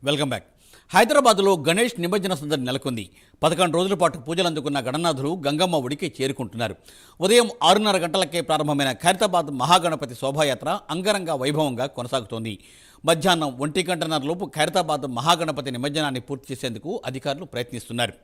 Welcome back. హైదరాబాద్లో గణేష్ నిమజ్జన సందడి నెలకొంది. 11 రోజుల పాటు పూజలు అందుకున్న గణనాథులు గంగమ్మ ఒడికి చేరుకుంటున్నారు. ఉదయం 6:30 గంటలకే ప్రారంభమైన ఖైరతాబాద్ మహాగణపతి శోభాయాత్ర అంగరంగ వైభవంగా కొనసాగుతోంది. మధ్యాహ్నం 1:30 లోపు ఖైరతాబాద్ మహాగణపతి నిమజ్జనాన్ని పూర్తి చేసేందుకు అధికారులు ప్రయత్నిస్తున్నారు.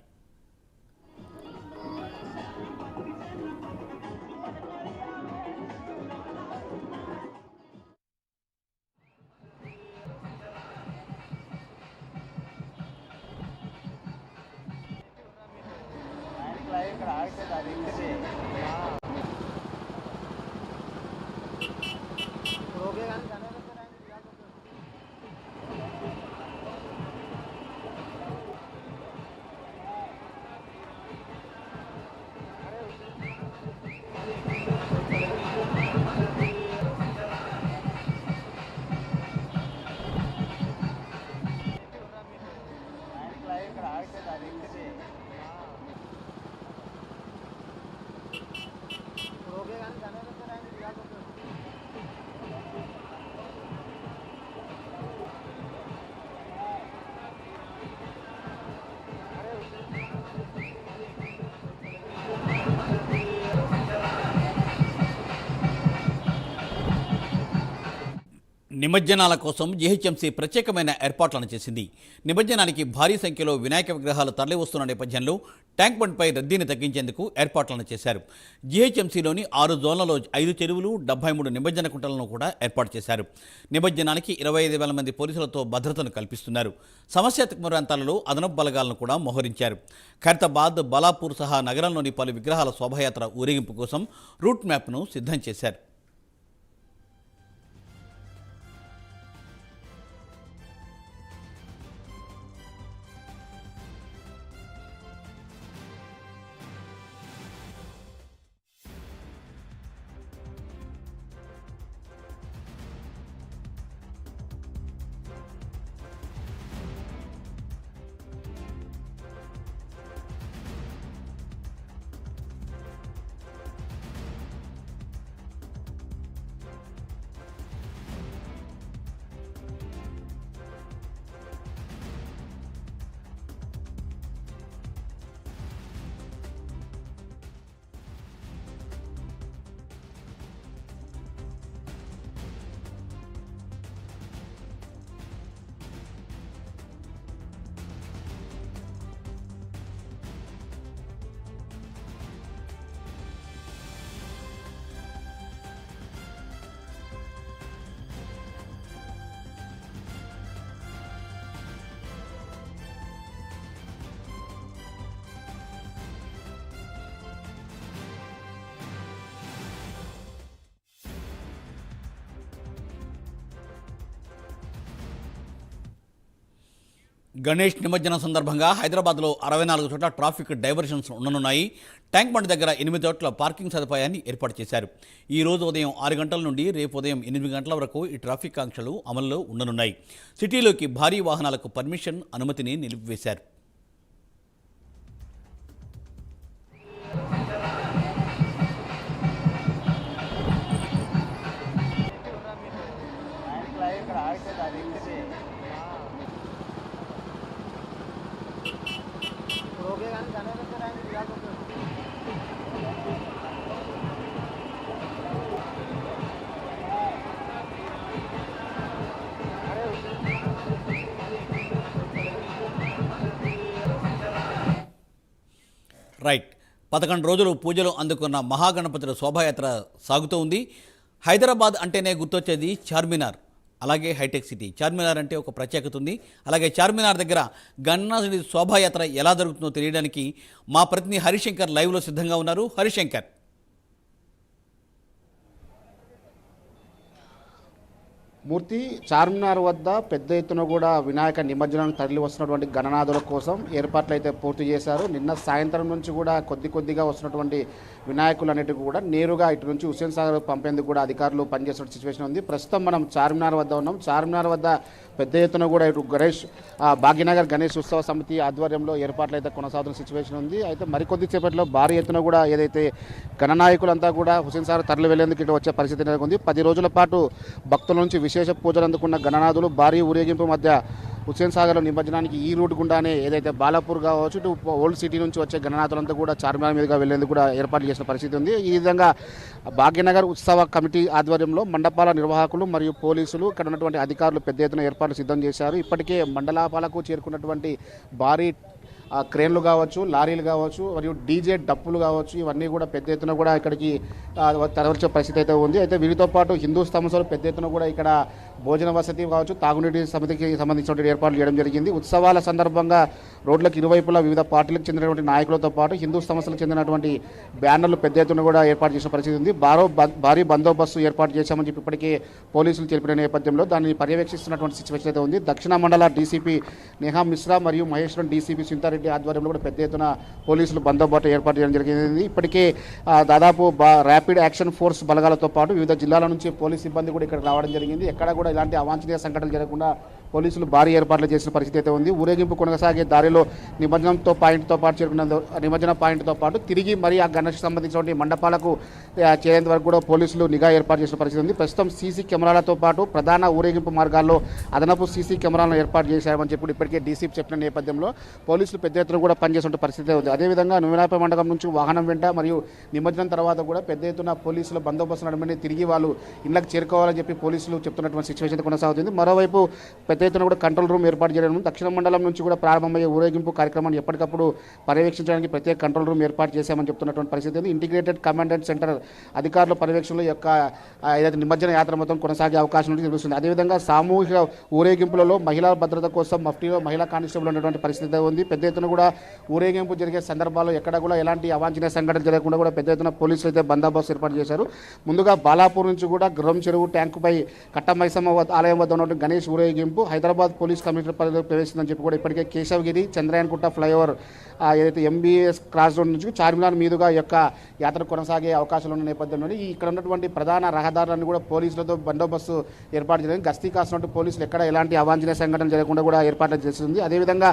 నిమజ్జనాల కోసం జీహెచ్ఎంసీ ప్రత్యేకమైన ఏర్పాట్లను చేసింది. నిమజ్జనానికి భారీ సంఖ్యలో వినాయక విగ్రహాలు తరలివస్తున్న నేపథ్యంలో ట్యాంక్ బండ్పై రద్దీని తగ్గించేందుకు ఏర్పాట్లను చేశారు. జీహెచ్ఎంసీలోని 6 జోన్లలో 5 చెరువులు, 73 నిమజ్జన కుంటలను కూడా ఏర్పాటు చేశారు. నిమజ్జనానికి 25,000 మంది పోలీసులతో భద్రతను కల్పిస్తున్నారు. సమస్యాత్మక ప్రాంతాలలో అదనపు బలగాలను కూడా మోహరించారు. ఖైరతాబాద్, బలాపూర్ సహా నగరంలోని పలు విగ్రహాల శోభాయాత్ర ఊరేగింపు కోసం రూట్ మ్యాప్ను సిద్ధం చేశారు. గణేష్ నిమజ్జనం సందర్భంగా హైదరాబాద్లో 64 చోట్ల ట్రాఫిక్ డైవర్షన్స్ ఉండనున్నాయి. ట్యాంక్ బండ్ దగ్గర 8 చోట్ల పార్కింగ్ సదుపాయాన్ని ఏర్పాటు చేశారు. ఈ రోజు ఉదయం 6 గంటల నుండి రేపు ఉదయం 8 గంటల వరకు ఈ ట్రాఫిక్ ఆంక్షలు అమల్లో ఉండనున్నాయి. సిటీలోకి భారీ వాహనాలకు పర్మిషన్, అనుమతిని నిలిపివేశారు. రైట్. 11 రోజులు పూజలు అందుకున్న మహాగణపతుల శోభాయాత్ర సాగుతూ ఉంది. హైదరాబాద్ అంటేనే గుర్తొచ్చేది చార్మినార్, అలాగే హైటెక్ సిటీ. చార్మినార్ అంటే ఒక ప్రత్యేకత ఉంది. అలాగే చార్మినార్ దగ్గర గణనాథుడి శోభాయాత్ర ఎలా జరుగుతుందో తెలియడానికి మా ప్రతినిధి హరిశంకర్ లైవ్లో సిద్ధంగా ఉన్నారు. హరిశంకర్, మూర్తి, చార్మినార్ వద్ద పెద్ద ఎత్తున కూడా వినాయక నిమజ్జనానికి తరలి వస్తున్నటువంటి గణనాథుల కోసం ఏర్పాట్లు అయితే పూర్తి చేశారు. నిన్న సాయంత్రం నుంచి కూడా కొద్దిగా వస్తున్నటువంటి వినాయకులు అనేటివి కూడా నేరుగా ఇటు నుంచి హుస్సేన్ సాగర్ పంపేందుకు కూడా అధికారులు పనిచేస్తున్న సిచ్యువేషన్ ఉంది. ప్రస్తుతం మనం చార్మినార్ వద్ద ఉన్నాం. చార్మినార్ వద్ద పెద్ద ఎత్తున కూడా ఇటు భాగ్యనగర్ గణేష్ ఉత్సవ సమితి ఆధ్వర్యంలో ఏర్పాట్లు అయితే కొనసాగుతున్న సిచ్యువేషన్ ఉంది. అయితే మరికొద్ది సేపట్లో భారీ ఎత్తున కూడా ఏదైతే గణనాయకులంతా కూడా హుస్సేన్ సాగర్ తరలి వెళ్లేందుకు ఇటు వచ్చే పరిస్థితి నెలకొంది. 10 రోజుల పాటు భక్తుల నుంచి విశేష పూజలు అందుకున్న గణనాథులు భారీ ఊరేగింపు మధ్య హుస్సేన్ సాగర్లో నిమజ్జనానికి ఈ రూట్ గుండానే ఏదైతే బాలాపూర్ కావచ్చు ఇటు ఓల్డ్ సిటీ నుంచి వచ్చే గణనాథులంతా కూడా చార్మినార్ మీదుగా వెళ్లేందుకు కూడా ఏర్పాట్లు చేసిన పరిస్థితి ఉంది. ఈ విధంగా భాగ్యనగర్ ఉత్సవ కమిటీ ఆధ్వర్యంలో మండపాల నిర్వాహకులు మరియు పోలీసులు ఇక్కడ ఉన్నటువంటి అధికారులు పెద్ద ఎత్తున ఏర్పాట్లు సిద్ధం చేశారు. ఇప్పటికే మండలాపాలకు చేరుకున్నటువంటి భారీ క్రేన్లు కావచ్చు, లారీలు కావచ్చు, మరియు డీజే డప్పులు కావచ్చు, ఇవన్నీ కూడా పెద్ద ఎత్తున కూడా ఇక్కడికి తరలించే పరిస్థితి అయితే ఉంది. అయితే వీరితో పాటు హిందూ సంస్థలు పెద్ద ఎత్తున కూడా ఇక్కడ భోజన వసతి కావచ్చు, తాగునీటి సమితికి సంబంధించిన ఏర్పాట్లు చేయడం జరిగింది. ఉత్సవాల సందర్భంగా రోడ్లకు ఇరువైపులా వివిధ పార్టీలకు చెందినటువంటి నాయకులతో పాటు హిందూ సంస్థలకు చెందినటువంటి బ్యానర్లు పెద్ద ఎత్తున కూడా ఏర్పాటు చేసిన పరిస్థితి ఉంది. భారీ బందోబస్తు ఏర్పాటు చేశామని చెప్పి ఇప్పటికే పోలీసులు తెలిపిన నేపథ్యంలో దాన్ని పర్యవేక్షిస్తున్నటువంటి సిచ్యువేషన్ అయితే ఉంది. దక్షిణ మండల డీసీపీ నేహా మిశ్రా మరియు మహేశ్వరం డీసీపీ సింతారెడ్డి ఆధ్వర్యంలో కూడా పెద్ద ఎత్తున పోలీసులు బందోబస్తు ఏర్పాటు చేయడం జరిగింది. ఇప్పటికే దాదాపు ర్యాపిడ్ యాక్షన్ ఫోర్స్ బలగాలతో పాటు వివిధ జిల్లాల నుంచి పోలీస్ సిబ్బంది కూడా ఇక్కడ రావడం జరిగింది. ఎక్కడ కూడా ఇలాంటి అవాంఛనీయ సంఘటనలు జరగకుండా పోలీసులు భారీ ఏర్పాట్లు చేసిన పరిస్థితి అయితే ఉంది. ఊరేగింపు కొనసాగే దారిలో నిమజ్జనంతో పాయింట్తో పాటు చేరుకున్న నిమజ్జన పాయింట్తో పాటు తిరిగి మరి ఆ గణేష్కి సంబంధించిన మండపాలకు చేరేంత వరకు కూడా పోలీసులు నిఘా ఏర్పాటు చేసిన పరిస్థితి ఉంది. ప్రస్తుతం సీసీ కెమెరాలతో పాటు ప్రధాన ఊరేగింపు మార్గాల్లో అదనపు సీసీ కెమెరాలను ఏర్పాటు చేశామని చెప్పి ఇప్పటికే డీసీపీ చెప్పిన నేపథ్యంలో పోలీసులు పెద్ద ఎత్తున కూడా పనిచేసిన పరిస్థితి ఉంది. అదేవిధంగా నువ్వినాప మండపం నుంచి వాహనం వెంట మరియు నిమజ్జనం తర్వాత కూడా పెద్ద ఎత్తున పోలీసుల బందోబస్తు నడమని తిరిగి వాళ్ళు ఇళ్లకు చేరుకోవాలని చెప్పి పోలీసులు చెప్తున్నటువంటి సిచ్యువేషన్ కొనసాగుతుంది. మరోవైపు పెద్ద ఎత్తున కూడా కంట్రోల్ రూమ్ ఏర్పాటు చేయడం, దక్షిణ మండలం నుంచి కూడా ప్రారంభమయ్యే ఊరేగింపు కార్యక్రమాన్ని ఎప్పటికప్పుడు పర్యవేక్షించడానికి ప్రత్యేక కంట్రోల్ రూమ్ ఏర్పాటు చేశామని చెప్తున్నటువంటి పరిస్థితి ఉంది. ఇంటిగ్రేటెడ్ కమాండ్ అండ్ సెంటర్ అధికారుల పర్యవేక్షణలో యొక్క ఏదైతే నిమజ్జన యాత్ర మొత్తం కొనసాగే అవకాశం ఉంది తెలుస్తుంది. అదేవిధంగా సామూహిక ఊరేగింపులలో మహిళా భద్రత కోసం మఫ్టీలో మహిళా కానిస్టేబుల్ ఉన్నటువంటి పరిస్థితి ఉంది. పెద్ద ఎత్తున కూడా ఊరేగింపు జరిగే సందర్భాల్లో ఎక్కడ కూడా ఎలాంటి అవాంఛనీయ సంఘటన జరగకుండా కూడా పెద్ద ఎత్తున పోలీసులు అయితే బందోబస్తు ఏర్పాటు చేశారు. ముందుగా బాలాపూర్ నుంచి కూడా గుర్రం చెరువు ట్యాంకుపై కట్టమైసమ్మ ఆలయం వద్ద ఉన్నటువంటి గణేష్ ఊరేగింపు హైదరాబాద్ పోలీస్ కమిషనర్ పరిధిలో ప్రవేశిందని చెప్పి కూడా ఇప్పటికే కేశవగిరి చంద్రయాన్కుట్ట ఫ్లైఓవర్ ఏదైతే ఎంబీఎస్ క్రాస్ రోడ్ నుంచి చార్మినార్ మీదుగా యొక్క యాత్ర కొనసాగే అవకాశాలు ఉన్న నేపథ్యంలో ఇక్కడ ఉన్నటువంటి ప్రధాన రహదారులను కూడా పోలీసులతో బందోబస్తు ఏర్పాటు చేయడానికి గస్తీ కాసినట్టు పోలీసులు ఎక్కడ ఎలాంటి అవాంఛనీయ సంఘటన జరగకుండా కూడా ఏర్పాట్లు చేస్తుంది. అదేవిధంగా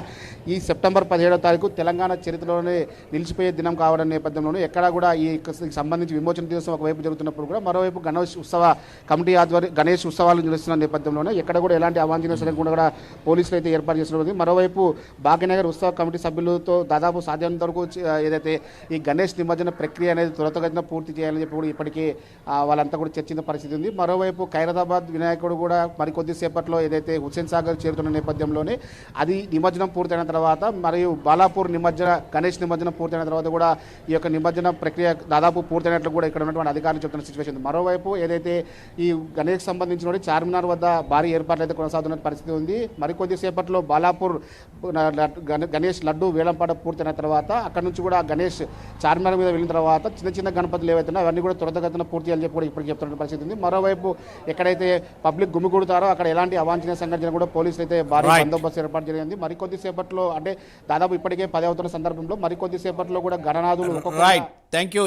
ఈ సెప్టెంబర్ 17వ తారీఖు తెలంగాణ చరిత్రలోనే నిలిచిపోయే దినం కావడం నేపథ్యంలోనూ ఎక్కడ కూడా ఈ సంబంధించి విమోచన దివసం ఒకవైపు జరుగుతున్నప్పుడు కూడా మరోవైపు గణేష్ ఉత్సవ కమిటీ ఆధ్వర్యం గణేష్ ఉత్సవాలు జరుగుతున్న నేపథ్యంలోనే ఎక్కడ కూడా ఎలాంటి అవాంఛనీయ సంఘటన కూడా పోలీసులు అయితే ఏర్పాటు చేస్తున్నారు. మరోవైపు భాగ్యనగర్ ఉత్సవ కమిటీ సభ్యులతో దాదాపు సాధ్యమైనంత వరకు ఏదైతే ఈ గణేష్ నిమజ్జన ప్రక్రియ అనేది త్వరితగతిన పూర్తి చేయాలని చెప్పి కూడా ఇప్పటికే వాళ్ళంతా కూడా చర్చించిన పరిస్థితి ఉంది. మరోవైపు ఖైరతాబాద్ వినాయకుడు కూడా మరికొద్దిసేపట్లో ఏదైతే హుస్సేన్ సాగర్ చేరుతున్న నేపథ్యంలోనే అది నిమజ్జనం పూర్తయిన తర్వాత మరియు బాలాపూర్ గణేష్ నిమజ్జనం పూర్తయిన తర్వాత కూడా ఈ యొక్క నిమజ్జన ప్రక్రియ దాదాపు పూర్తయినట్లు కూడా ఇక్కడ ఉన్నటువంటి అధికారులు చెప్తున్న సిచ్యువేషన్ ఉంది. మరోవైపు ఏదైతే ఈ గణేష్ సంబంధించిన చార్మినార్ వద్ద భారీ ఏర్పాట్లు అయితే కొనసాగుతున్న పరిస్థితి ఉంది. మరికొద్దిసేపట్లో బాలాపూర్ గణేష్ లడ్డు వేలంపాట పూర్తయిన తర్వాత అక్కడ నుంచి కూడా గణేష్ చార్మినార్ మీద వెళ్ళిన తర్వాత చిన్న చిన్న గణపతులు ఏవైతే అవన్నీ కూడా త్వరితగతిన పూర్తి చేయాలని చెప్పి కూడా ఇప్పటికి చెప్తున్న పరిస్థితి ఉంది. మరోవైపు ఎక్కడైతే పబ్లిక్ గుమిగూడుతారో అక్కడ ఎలాంటి అవాంఛనీయ సంఘటన కూడా పోలీసులు అయితే భారీ బందోబస్తు ఏర్పాటు జరిగింది. మరికొద్దిసేపట్లో అంటే దాదాపు ఇప్పటికే 10 అవుతున్న సందర్భంలో మరికొద్దిసేపట్లో కూడా గణనాథులు థ్యాంక్ యూ